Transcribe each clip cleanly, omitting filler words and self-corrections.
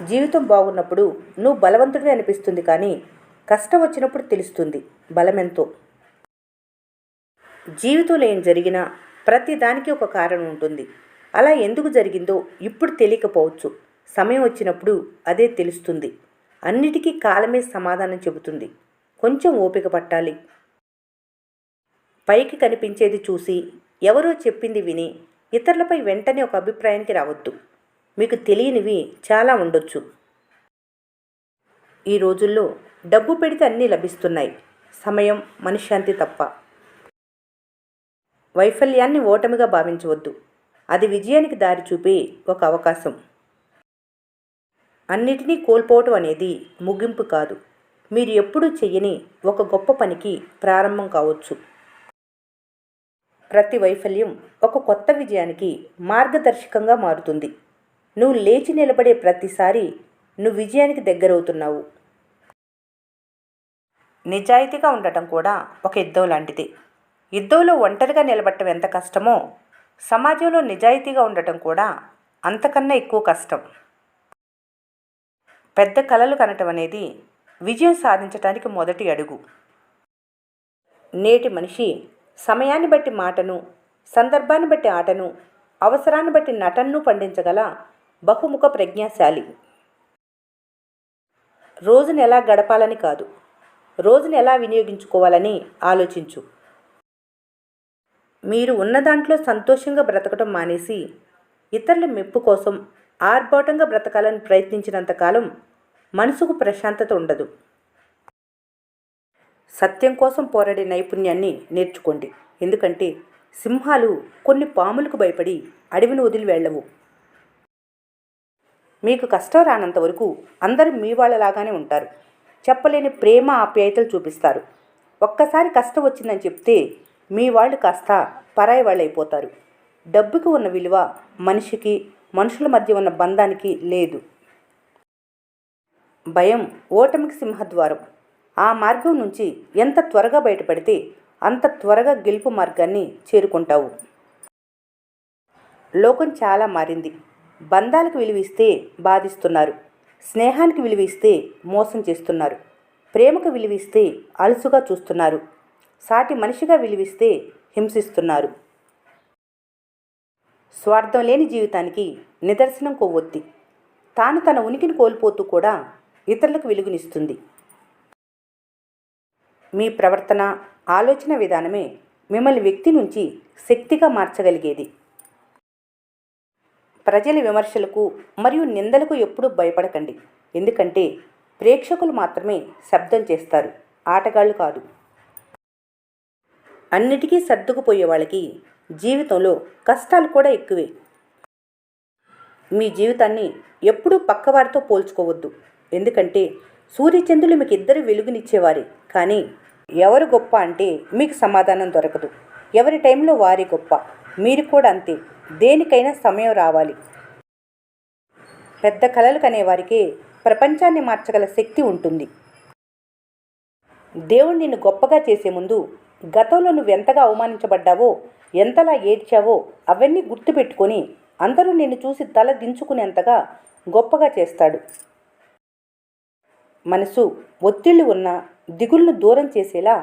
జీవితం బాగున్నప్పుడు నువ్వు బలవంతుడివి అనిపిస్తుంది కానీ కష్టం వచ్చినప్పుడు తెలుస్తుంది బలమెంతో. జీవితంలో ఏం జరిగినా ప్రతి దానికి ఒక కారణం ఉంటుంది. అలా ఎందుకు జరిగిందో ఇప్పుడు తెలియకపోవచ్చు. సమయం వచ్చినప్పుడు అదే తెలుస్తుంది. అన్నిటికీ కాలమే సమాధానం చెబుతుంది. కొంచెం ఓపిక పట్టాలి. పైకి కనిపించేది చూసి ఎవరో చెప్పింది విని ఇతరులపై వెంటనే ఒక అభిప్రాయానికి రావద్దు. మీకు తెలియనివి చాలా ఉండొచ్చు. ఈ రోజుల్లో డబ్బు పెడితే అన్నీ లభిస్తున్నాయి, సమయం మనశ్శాంతి తప్ప. వైఫల్యాన్ని ఓటమిగా భావించవద్దు. అది విజయానికి దారి చూపే ఒక అవకాశం. అన్నిటినీ కోల్పోవటం అనేది ముగింపు కాదు, మీరు ఎప్పుడూ చెయ్యని ఒక గొప్ప పనికి ప్రారంభం కావచ్చు. ప్రతి వైఫల్యం ఒక కొత్త విజయానికి మార్గదర్శకంగా మారుతుంది. నువ్వు లేచి నిలబడే ప్రతిసారి నువ్వు విజయానికి దగ్గరవుతున్నావు. నిజాయితీగా ఉండటం కూడా ఒక యుద్ధం లాంటిది. యుద్ధంలో ఒంటరిగా నిలబడటం ఎంత కష్టమో, సమాజంలో నిజాయితీగా ఉండటం కూడా అంతకన్నా ఎక్కువ కష్టం. పెద్ద కలలు కనటం అనేది విజయం సాధించడానికి మొదటి అడుగు. నేటి మనిషి సమయాన్ని బట్టి మాటను, సందర్భాన్ని బట్టి ఆటను, అవసరాన్ని బట్టి నటనను పండించగల బహుముఖ ప్రజ్ఞాశాలి. రోజును ఎలా గడపాలని కాదు, రోజును ఎలా వినియోగించుకోవాలని ఆలోచించు. మీరు ఉన్న దాంట్లో సంతోషంగా బ్రతకటం మానేసి ఇతరుల మెప్పు కోసం ఆర్భాటంగా బ్రతకాలని ప్రయత్నించినంతకాలం మనసుకు ప్రశాంతత ఉండదు. సత్యం కోసం పోరాడే నైపుణ్యాన్ని నేర్చుకోండి. ఎందుకంటే సింహాలు కొన్ని పాములకు భయపడి అడవిని వదిలి వెళ్ళవు. మీకు కష్టం రానంత వరకు అందరూ మీ వాళ్ళలాగానే ఉంటారు. చెప్పలేని ప్రేమ ఆప్యాయతలు చూపిస్తారు. ఒక్కసారి కష్టం వచ్చిందని చెప్తే మీ వాళ్ళు కాస్త పరాయి వాళ్ళు అయిపోతారు. డబ్బుకి ఉన్న విలువ మనిషికి, మనుషుల మధ్య ఉన్న బంధానికి లేదు. భయం ఓటమికి సింహద్వారం. ఆ మార్గం నుంచి ఎంత త్వరగా బయటపడితే అంత త్వరగా గెలుపు మార్గాన్ని చేరుకుంటావు. లోకం చాలా మారింది. బంధాలకు విలువిస్తే బాధిస్తున్నారు, స్నేహానికి విలువిస్తే మోసం చేస్తున్నారు, ప్రేమకు విలువిస్తే అలుసుగా చూస్తున్నారు, సాటి మనిషిగా విలువిస్తే హింసిస్తున్నారు. స్వార్థం లేని జీవితానికి నిదర్శనం కొవ్వొత్తి. తాను తన ఉనికిని కోల్పోతూ కూడా ఇతరులకు వెలుగునిస్తుంది. మీ ప్రవర్తన, ఆలోచన విధానమే మిమ్మల్ని వ్యక్తి నుంచి శక్తిగా మార్చగలిగేది. ప్రజల విమర్శలకు మరియు నిందలకు ఎప్పుడూ భయపడకండి. ఎందుకంటే ప్రేక్షకులు మాత్రమే శబ్దం చేస్తారు, ఆటగాళ్ళు కాదు. అన్నిటికీ సర్దుకుపోయే వాళ్ళకి జీవితంలో కష్టాలు కూడా ఎక్కువే. మీ జీవితాన్ని ఎప్పుడూ పక్కవారితో పోల్చుకోవద్దు. ఎందుకంటే సూర్యచంద్రులు మీకు ఇద్దరు వెలుగునిచ్చేవారే, కానీ ఎవరు గొప్ప అంటే మీకు సమాధానం దొరకదు. ఎవరి టైంలో వారే గొప్ప. మీరు కూడా అంతే. దేనికైనా సమయం రావాలి. పెద్ద కలలు కనేవారికే ప్రపంచాన్ని మార్చగల శక్తి ఉంటుంది. దేవుడు నిన్ను గొప్పగా చేసే ముందు గతంలో నువ్వెంతగా అవమానించబడ్డావో, ఎంతలా ఏడ్చావో అవన్నీ గుర్తుపెట్టుకొని అందరూ నిన్ను చూసి తల దించుకునేంతగా గొప్పగా చేస్తాడు. మనసు ఒత్తిళ్లు ఉన్న దిగులను దూరం చేసేలా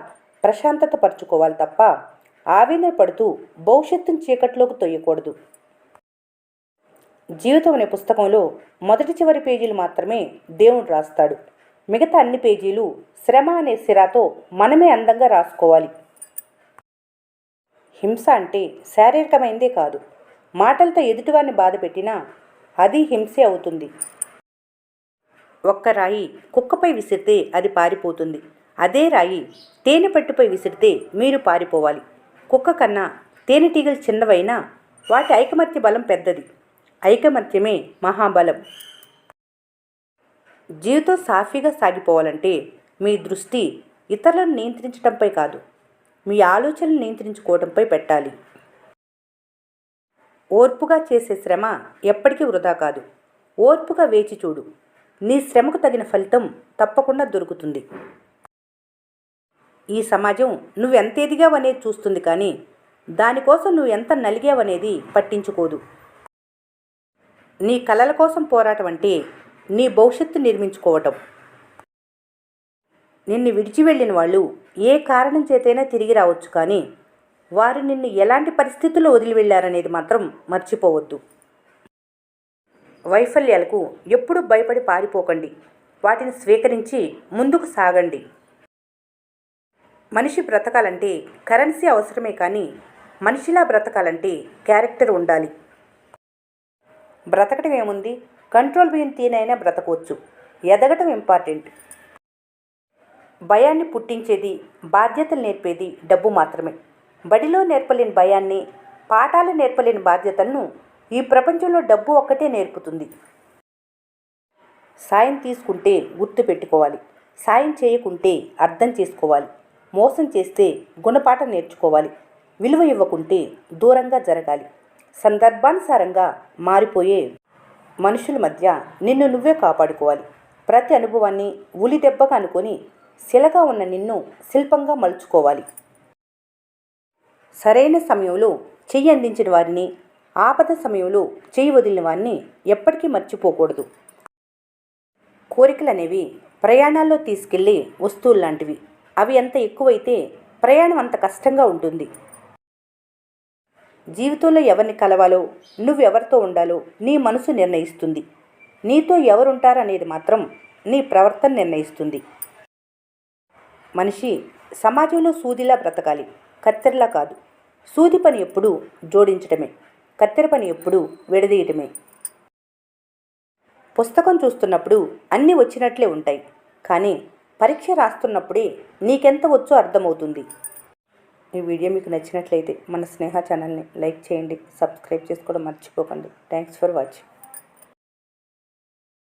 ప్రశాంతత పరుచుకోవాలి తప్ప ఆవేదన పడుతూ భవిష్యత్తును చీకట్లోకి తొయ్యకూడదు. జీవితం అనే పుస్తకంలో మొదటి చివరి పేజీలు మాత్రమే దేవుడు రాస్తాడు. మిగతా అన్ని పేజీలు శ్రమ అనే సిరాతో మనమే అందంగా రాసుకోవాలి. హింస అంటే శారీరకమైందే కాదు, మాటలతో ఎదుటివారిని బాధ పెట్టినా అది హింసే అవుతుంది. ఒక్క రాయి కుక్కపై విసిరితే అది పారిపోతుంది. అదే రాయి తేనె పట్టుపై విసిరితే మీరు పారిపోవాలి. కుక్క కన్నా తేనెటీగలు చిన్నవైనా వాటి ఐకమత్య బలం పెద్దది. ఐకమత్యమే మహాబలం. జీవితం సాఫీగా సాగిపోవాలంటే మీ దృష్టి ఇతరులను నియంత్రించడంపై కాదు, మీ ఆలోచనలు నియంత్రించుకోవడంపై పెట్టాలి. ఓర్పుగా చేసే శ్రమ ఎప్పటికీ వృధా కాదు. ఓర్పుగా వేచి చూడు. నీ శ్రమకు తగిన ఫలితం తప్పకుండా దొరుకుతుంది. ఈ సమాజం నువ్వెంత ఎదిగావనేది చూస్తుంది, కానీ దానికోసం నువ్వు ఎంత నలిగావనేది పట్టించుకోదు. నీ కలల కోసం పోరాటం అంటే నీ భవిష్యత్తు నిర్మించుకోవటం. నిన్ను విడిచి వెళ్ళిన వాళ్ళు ఏ కారణం చేతైనా తిరిగి రావచ్చు, కానీ వారు నిన్ను ఎలాంటి పరిస్థితుల్లో వదిలి వెళ్ళారనేది మాత్రం మర్చిపోవద్దు. వైఫల్యాలకు ఎప్పుడూ భయపడి పారిపోకండి, వాటిని స్వీకరించి ముందుకు సాగండి. మనిషి బ్రతకాలంటే కరెన్సీ అవసరమే, కానీ మనిషిలా బ్రతకాలంటే క్యారెక్టర్ ఉండాలి. బ్రతకటం ఏముంది, కంట్రోల్ బియ్యం తీనైనా బ్రతకవచ్చు. ఎదగటం ఇంపార్టెంట్. భయాన్ని పుట్టించేది, బాధ్యతలు నేర్పేది డబ్బు మాత్రమే. బడిలో నేర్పలేని భయాన్ని, పాఠాలు నేర్పలేని బాధ్యతలను ఈ ప్రపంచంలో డబ్బు ఒక్కటే నేర్పుతుంది. సాయం తీసుకుంటే గుర్తు పెట్టుకోవాలి, సాయం చేయకుంటే అర్థం చేసుకోవాలి, మోసం చేస్తే గుణపాఠం నేర్చుకోవాలి, విలువ ఇవ్వకుంటే దూరంగా జరగాలి. సందర్భానుసారంగా మారిపోయే మనుషుల మధ్య నిన్ను నువ్వే కాపాడుకోవాలి. ప్రతి అనుభవాన్ని ఉలి దెబ్బగా అనుకొని శిలగా ఉన్న నిన్ను శిల్పంగా మలుచుకోవాలి. సరైన సమయంలో చెయ్యి అందించిన వారిని, ఆపద సమయంలో చెయ్యి వదిలిన వారిని ఎప్పటికీ మర్చిపోకూడదు. కోరికలు అనేవి ప్రయాణాల్లో తీసుకెళ్లే వస్తువులు లాంటివి. అవి ఎంత ఎక్కువైతే ప్రయాణం అంత కష్టంగా ఉంటుంది. జీవితంలో ఎవరిని కలవాలో, నువ్వెవరితో ఉండాలో నీ మనసు నిర్ణయిస్తుంది. నీతో ఎవరుంటారనేది మాత్రం నీ ప్రవర్తన నిర్ణయిస్తుంది. మనిషి సమాజంలో సూదిలా బ్రతకాలి, కత్తెరలా కాదు. సూది పని ఎప్పుడూ జోడించటమే, కత్తెర పని ఎప్పుడూ విడదీయటమే. పుస్తకం చూస్తున్నప్పుడు అన్నీ వచ్చినట్లే ఉంటాయి, కానీ పరీక్ష రాస్తున్నప్పుడే నీకెంత వచ్చో అర్థమవుతుంది. ఈ వీడియో మీకు నచ్చినట్లయితే మన స్నేహ ఛానల్ని లైక్ చేయండి, సబ్స్క్రైబ్ చేసుకోవడం మర్చిపోకండి. Thanks for watching.